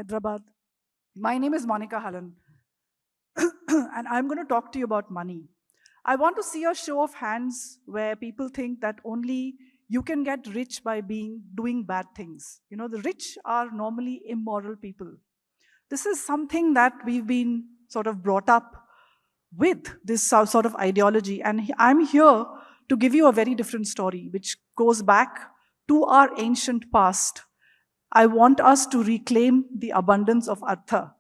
Hyderabad. My name is Monika Halan, and I'm going to talk to you about money. I want to see a show of hands where people think that only you can get rich by doing bad things. You know, the rich are normally immoral people. This is something that we've been sort of brought up with, this sort of ideology, and I'm here to give you a very different story, which goes back to our ancient past. I want us to reclaim the abundance of Artha.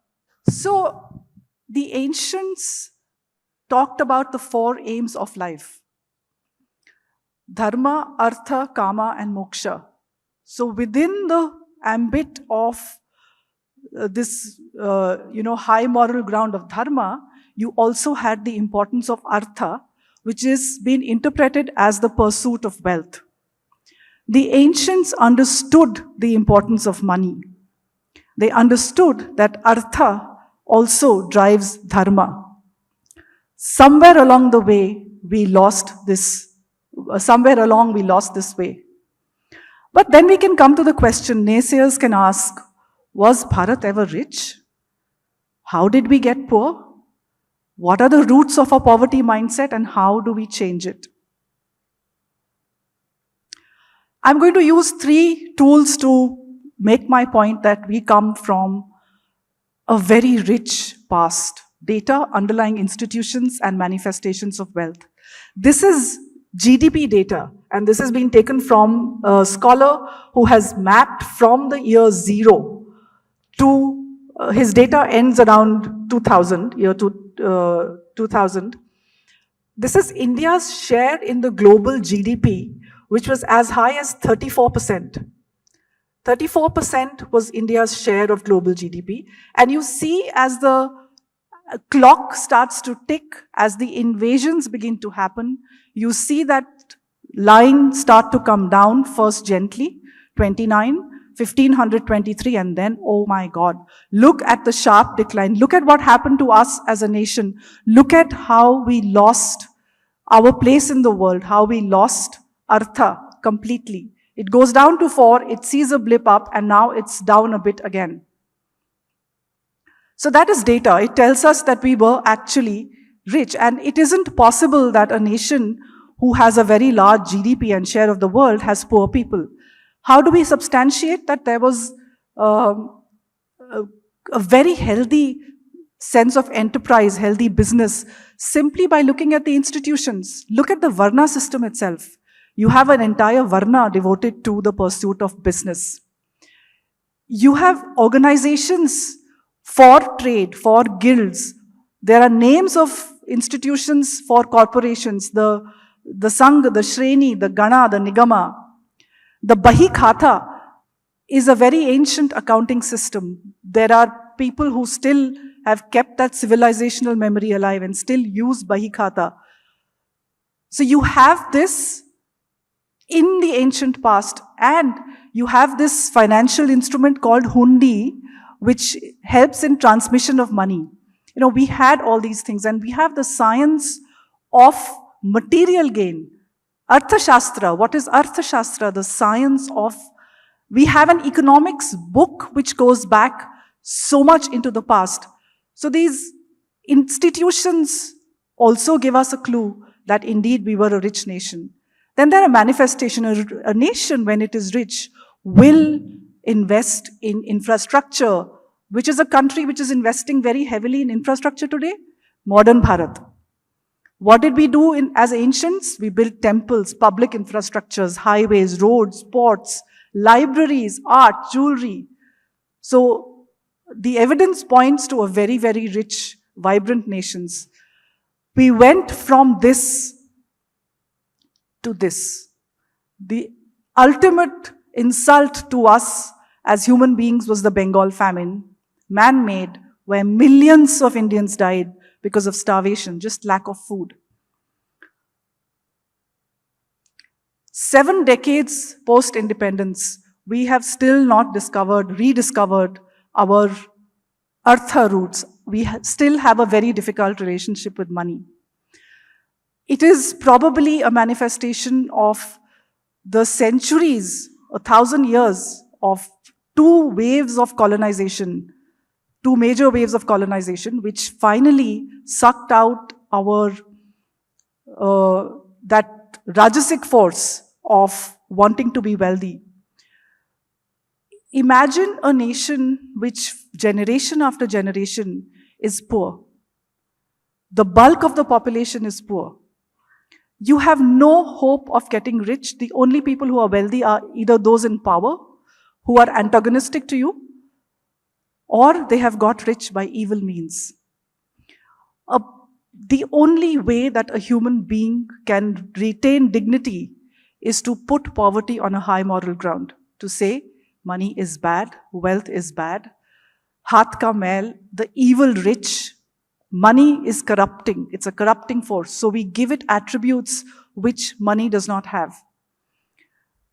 So, the ancients talked about the four aims of life: dharma, artha, kama, and moksha. So, within the ambit of this high moral ground of dharma, you also had the importance of artha, which is being interpreted as the pursuit of wealth. The ancients understood the importance of money. They understood that artha also drives dharma. Somewhere along the way, we lost this. Somewhere along, we lost this way. But then we can come to the question, naysayers can ask, was Bharat ever rich? How did we get poor? What are the roots of our poverty mindset and how do we change it? I'm going to use 3 tools to make my point that we come from a very rich past: data, underlying institutions, and manifestations of wealth. This is GDP data, and this has been taken from a scholar who has mapped from the year 0 to his data ends around 2000, 2000. This is India's share in the global GDP, which was as high as 34%. 34% was India's share of global GDP. And you see, as the clock starts to tick, as the invasions begin to happen, you see that line start to come down, first gently, 29, 1523, and then, oh my God, look at the sharp decline. Look at what happened to us as a nation. Look at how we lost our place in the world, how we lost Artha completely. It goes down to 4, it sees a blip up, and now it's down a bit again. So that is data. It tells us that we were actually rich, and it isn't possible that a nation who has a very large GDP and share of the world has poor people. How do we substantiate that there was a very healthy sense of enterprise, healthy business? Simply by looking at the institutions. Look at the Varna system itself. You have an entire Varna devoted to the pursuit of business. You have organizations for trade, for guilds. There are names of institutions for corporations, the Sangh, the Shreni, the Gana, the Nigama. The Bahi Khata is a very ancient accounting system. There are people who still have kept that civilizational memory alive and still use Bahi Khata. So you have this in the ancient past, and you have this financial instrument called hundi, which helps in transmission of money. You know, we had all these things, and we have the science of material gain. Arthashastra. What is Arthashastra? The science of... We have an economics book which goes back so much into the past. So these institutions also give us a clue that indeed we were a rich nation. Then there are manifestations. A nation, when it is rich, will invest in infrastructure. Which is a country which is investing very heavily in infrastructure today? Modern Bharat. What did we do as ancients? We built temples, public infrastructures, highways, roads, ports, libraries, art, jewelry. So the evidence points to a very, very rich, vibrant nations. We went from this to this. The ultimate insult to us as human beings was the Bengal famine, man-made, where millions of Indians died because of starvation, just lack of food. 7 decades post-independence, we have still not rediscovered our Artha roots. We still have a very difficult relationship with money. It is probably a manifestation of the centuries, 1,000 years of 2 waves of colonization. two major waves of colonization, which finally sucked out our that Rajasic force of wanting to be wealthy. Imagine a nation which generation after generation is poor. The bulk of the population is poor. You have no hope of getting rich. The only people who are wealthy are either those in power, who are antagonistic to you, or they have got rich by evil means. The only way that a human being can retain dignity is to put poverty on a high moral ground, to say money is bad, wealth is bad, haath ka mail, the evil rich, money is corrupting, it's a corrupting force. So we give it attributes which money does not have.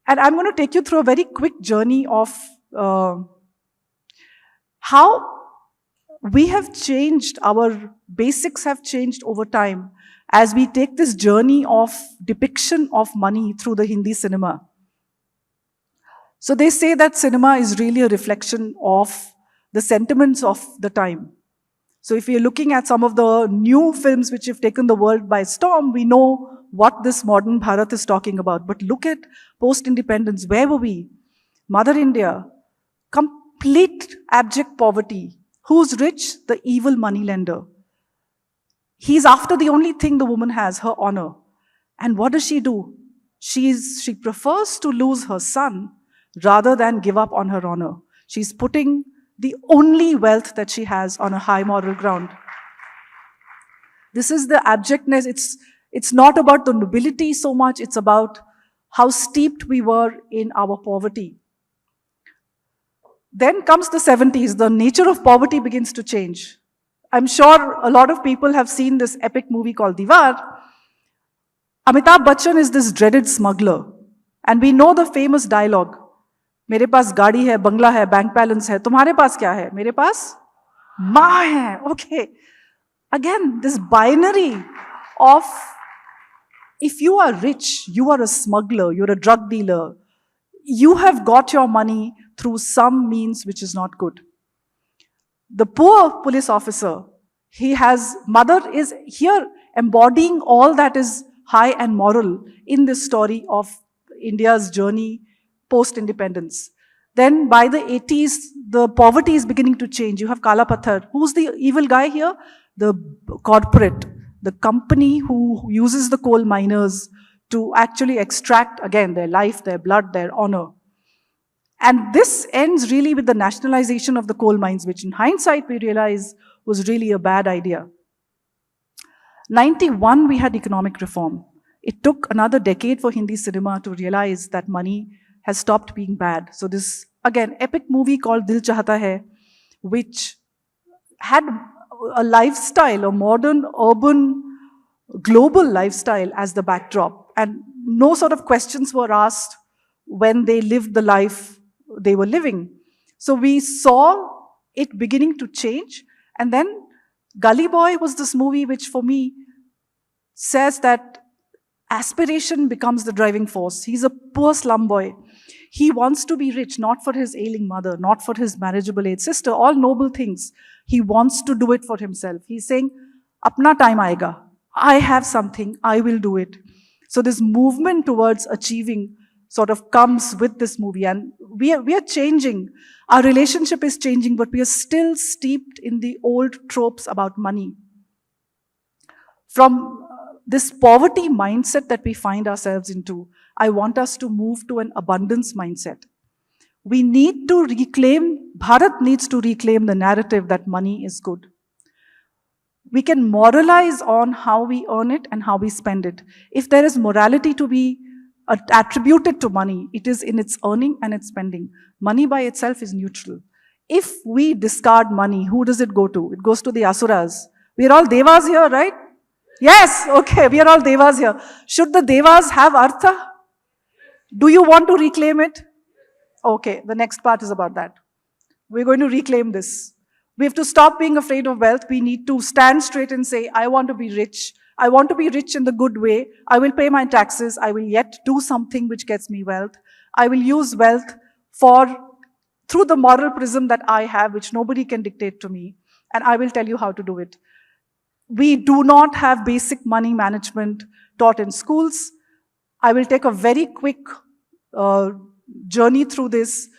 And I'm going to take you through a very quick journey of how we have changed, our basics have changed over time as we take this journey of depiction of money through the Hindi cinema. So they say that cinema is really a reflection of the sentiments of the time. So if you're looking at some of the new films which have taken the world by storm, we know what this modern Bharat is talking about. But look at post-independence. Where were we? Mother India, complete abject poverty. Who's rich? The evil moneylender. He's after the only thing the woman has, her honor. And what does she do? She prefers to lose her son rather than give up on her honor. She's putting the only wealth that she has on a high moral ground. This is the abjectness. It's not about the nobility so much, it's about how steeped we were in our poverty. Then comes the 70s, the nature of poverty begins to change. I'm sure a lot of people have seen this epic movie called Diwar. Amitabh Bachchan is this dreaded smuggler. And we know the famous dialogue. मेरे पास गाड़ी है, बंगला है, bank balance है, तुम्हारे पास क्या है? मेरे पास माँ है. Okay. Again, this binary of if you are rich, you are a smuggler, you're a drug dealer, you have got your money through some means which is not good. The poor police officer, mother is here embodying all that is high and moral in this story of India's journey post-independence. Then by the 80s, the poverty is beginning to change. You have Kala Pathar. Who's the evil guy here? The corporate, the company who uses the coal miners to actually extract, again, their life, their blood, their honor. And this ends really with the nationalization of the coal mines, which in hindsight we realize was really a bad idea. 91, we had economic reform. It took another decade for Hindi cinema to realize that money has stopped being bad. So this, again, epic movie called Dil Chahta Hai, which had a lifestyle, a modern, urban, global lifestyle as the backdrop. And no sort of questions were asked when they lived the life they were living. So we saw it beginning to change. And then Gully Boy was this movie which for me says that aspiration becomes the driving force. He's a poor slum boy. He wants to be rich, not for his ailing mother, not for his marriageable aged sister, all noble things. He wants to do it for himself. He's saying, apna time aayega. I have something, I will do it. So this movement towards achieving sort of comes with this movie. And we are changing. Our relationship is changing, but we are still steeped in the old tropes about money. From this poverty mindset that we find ourselves into, I want us to move to an abundance mindset. We need to reclaim, Bharat needs to reclaim the narrative that money is good. We can moralize on how we earn it and how we spend it. If there is morality to be attributed to money, it is in its earning and its spending. Money by itself is neutral. If we discard money, who does it go to? It goes to the asuras. We are all devas here, right? Yes, okay, we are all devas here. Should the devas have Artha? Do you want to reclaim it? Okay, the next part is about that. We're going to reclaim this. We have to stop being afraid of wealth. We need to stand straight and say, I want to be rich. I want to be rich in the good way. I will pay my taxes. I will yet do something which gets me wealth. I will use wealth for through the moral prism that I have, which nobody can dictate to me, and I will tell you how to do it. We do not have basic money management taught in schools. I will take a very quick journey through this.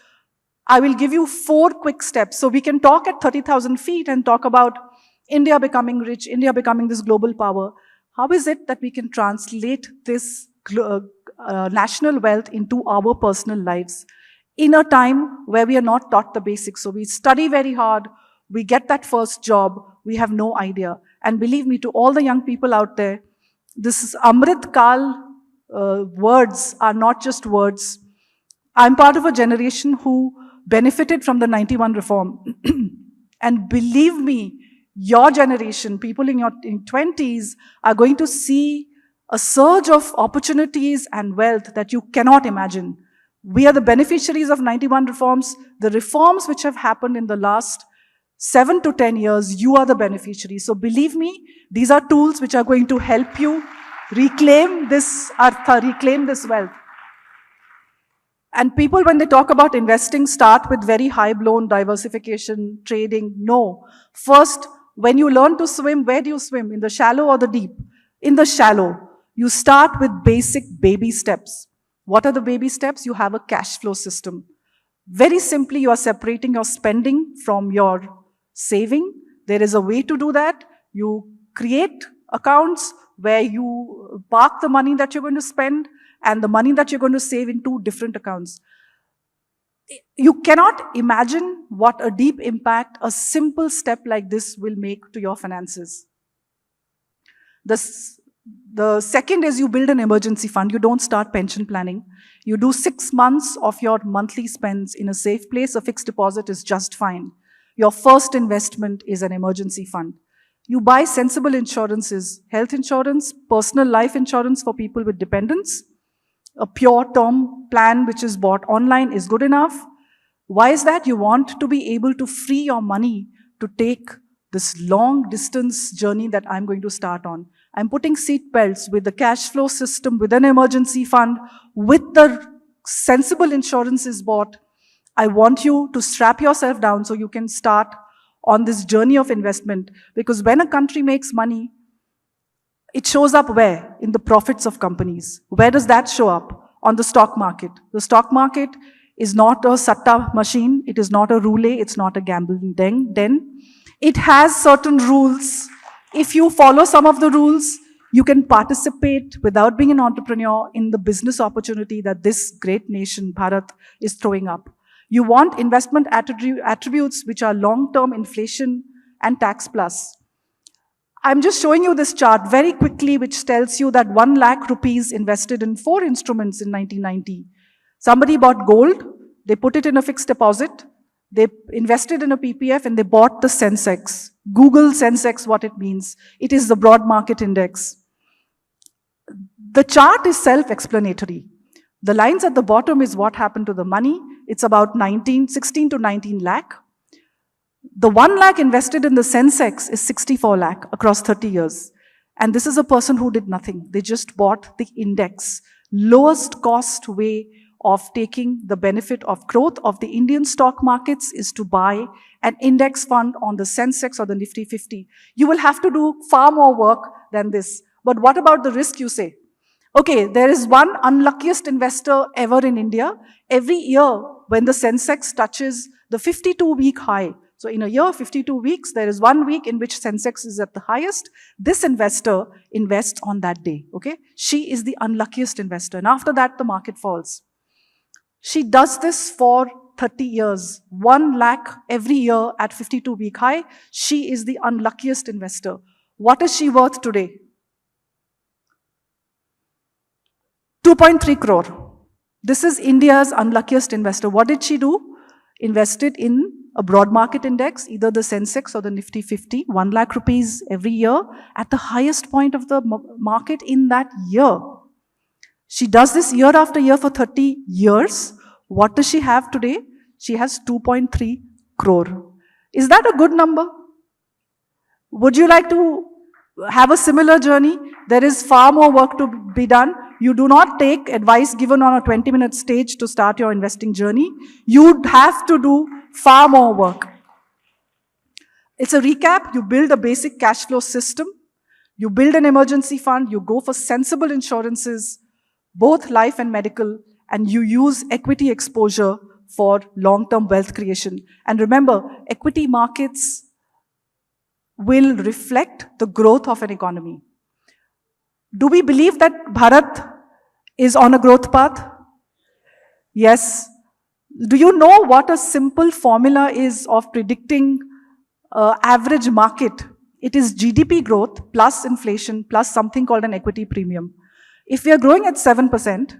I will give you 4 quick steps. So we can talk at 30,000 feet and talk about India becoming rich, India becoming this global power. How is it that we can translate this national wealth into our personal lives in a time where we are not taught the basics? So we study very hard, we get that first job, we have no idea. And believe me, to all the young people out there, this is Amrit Kal words are not just words. I'm part of a generation who benefited from the 91 reform. And believe me, your generation, people in your 20s, are going to see a surge of opportunities and wealth that you cannot imagine. We are the beneficiaries of 91 reforms. The reforms which have happened in the last 7 to 10 years, you are the beneficiaries. So believe me, these are tools which are going to help you reclaim this Artha, reclaim this wealth. And people, when they talk about investing, start with very high-blown diversification, trading. No. First, when you learn to swim, where do you swim? In the shallow or the deep? In the shallow. You start with basic baby steps. What are the baby steps? You have a cash flow system. Very simply, you are separating your spending from your saving. There is a way to do that. You create accounts where you park the money that you're going to spend and the money that you're going to save in 2 different accounts. You cannot imagine what a deep impact a simple step like this will make to your finances. The second is you build an emergency fund. You don't start pension planning. You do 6 months of your monthly spends in a safe place. A fixed deposit is just fine. Your first investment is an emergency fund. You buy sensible insurances, health insurance, personal life insurance for people with dependents. A pure term plan which is bought online is good enough. Why is that? You want to be able to free your money to take this long distance journey that I'm going to start on. I'm putting seat belts with the cash flow system, with an emergency fund, with the sensible insurances bought. I want you to strap yourself down so you can start on this journey of investment. Because when a country makes money, it shows up where? In the profits of companies. Where does that show up? On the stock market. The stock market is not a satta machine. It is not a roulette. It's not a gambling den. It has certain rules. If you follow some of the rules, you can participate without being an entrepreneur in the business opportunity that this great nation, Bharat, is throwing up. You want investment attributes which are long-term inflation and tax plus. I'm just showing you this chart very quickly, which tells you that 1 lakh rupees invested in 4 instruments in 1990. Somebody bought gold, they put it in a fixed deposit, they invested in a PPF, and they bought the Sensex. Google Sensex, what it means. It is the broad market index. The chart is self-explanatory. The lines at the bottom is what happened to the money. It's about 16 to 19 lakh. The 1 lakh invested in the Sensex is 64 lakh across 30 years. And this is a person who did nothing. They just bought the index. Lowest cost way of taking the benefit of growth of the Indian stock markets is to buy an index fund on the Sensex or the Nifty 50. You will have to do far more work than this. But what about the risk, you say? Okay, there is one unluckiest investor ever in India. Every year, when the Sensex touches the 52-week high, so in a year, 52 weeks, there is 1 week in which Sensex is at the highest. This investor invests on that day, okay? She is the unluckiest investor. And after that, the market falls. She does this for 30 years. 1 lakh every year at 52-week high. She is the unluckiest investor. What is she worth today? 2.3 crore. This is India's unluckiest investor. What did she do? Invested in a broad market index, either the Sensex or the Nifty 50, 1 lakh rupees every year at the highest point of the market in that year. She does this year after year for 30 years. What does she have today? She has 2.3 crore. Is that a good number? Would you like to have a similar journey? There is far more work to be done. You do not take advice given on a 20-minute stage to start your investing journey. You have to do far more work. It's a recap. You build a basic cash flow system. You build an emergency fund. You go for sensible insurances, both life and medical, and you use equity exposure for long-term wealth creation. And remember, equity markets will reflect the growth of an economy. Do we believe that Bharat is on a growth path? Yes. Do you know what a simple formula is of predicting average market? It is GDP growth plus inflation plus something called an equity premium. If we are growing at 7%,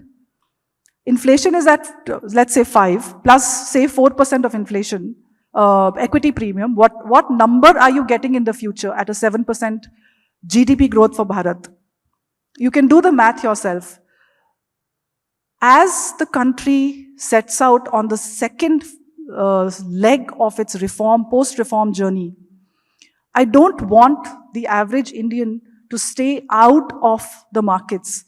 inflation is at, let's say 5, plus say 4% of inflation, equity premium, what number are you getting in the future at a 7% GDP growth for Bharat? You can do the math yourself. As the country sets out on the second leg of its reform, post-reform journey, I don't want the average Indian to stay out of the markets.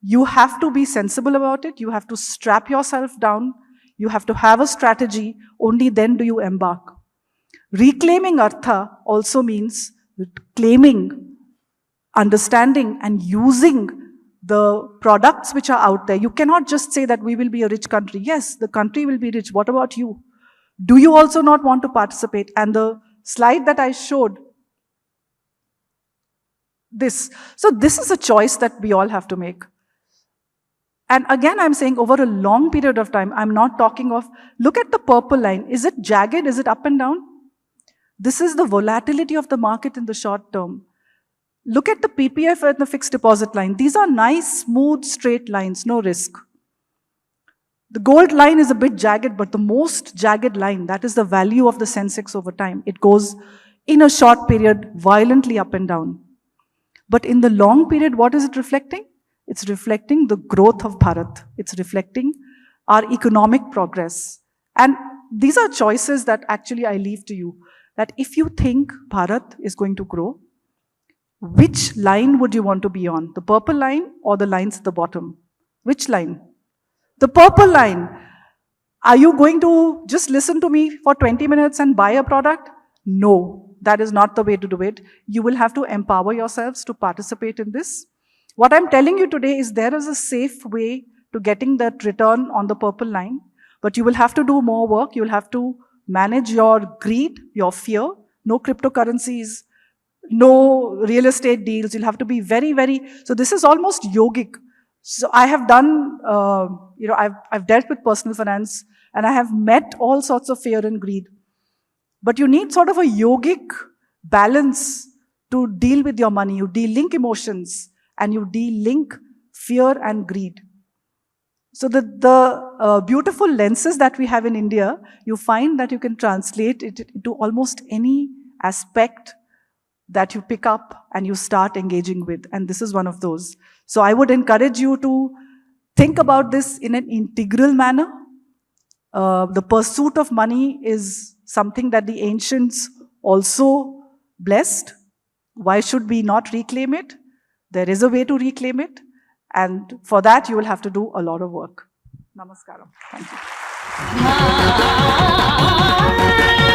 You have to be sensible about it. You have to strap yourself down. You have to have a strategy. Only then do you embark. Reclaiming Artha also means claiming, understanding, and using the products which are out there. You cannot just say that we will be a rich country. Yes, the country will be rich. What about you? Do you also not want to participate? And the slide that I showed, this. So this is a choice that we all have to make. And again, I'm saying over a long period of time, I'm not talking of, look at the purple line. Is it jagged? Is it up and down? This is the volatility of the market in the short term. Look at the PPF and the fixed deposit line. These are nice, smooth, straight lines, no risk. The gold line is a bit jagged, but the most jagged line, that is the value of the Sensex over time. It goes in a short period violently up and down. But in the long period, what is it reflecting? It's reflecting the growth of Bharat. It's reflecting our economic progress. And these are choices that actually I leave to you. That if you think Bharat is going to grow, which line would you want to be on? The purple line or the lines at the bottom? Which line? The purple line. Are you going to just listen to me for 20 minutes and buy a product? No, that is not the way to do it. You will have to empower yourselves to participate in this. What I'm telling you today is there is a safe way to getting that return on the purple line, but you will have to do more work. You will have to manage your greed, your fear, no cryptocurrencies, no real estate deals. You'll have to be very, very, so this is almost yogic. So I have done, I've dealt with personal finance and I have met all sorts of fear and greed. But you need sort of a yogic balance to deal with your money. You de-link emotions and you de-link fear and greed. So the beautiful lenses that we have in India, you find that you can translate it into almost any aspect that you pick up and you start engaging with. And this is one of those. So I would encourage you to think about this in an integral manner. The pursuit of money is something that the ancients also blessed. Why should we not reclaim it? There is a way to reclaim it. And for that, you will have to do a lot of work. Namaskaram. Thank you.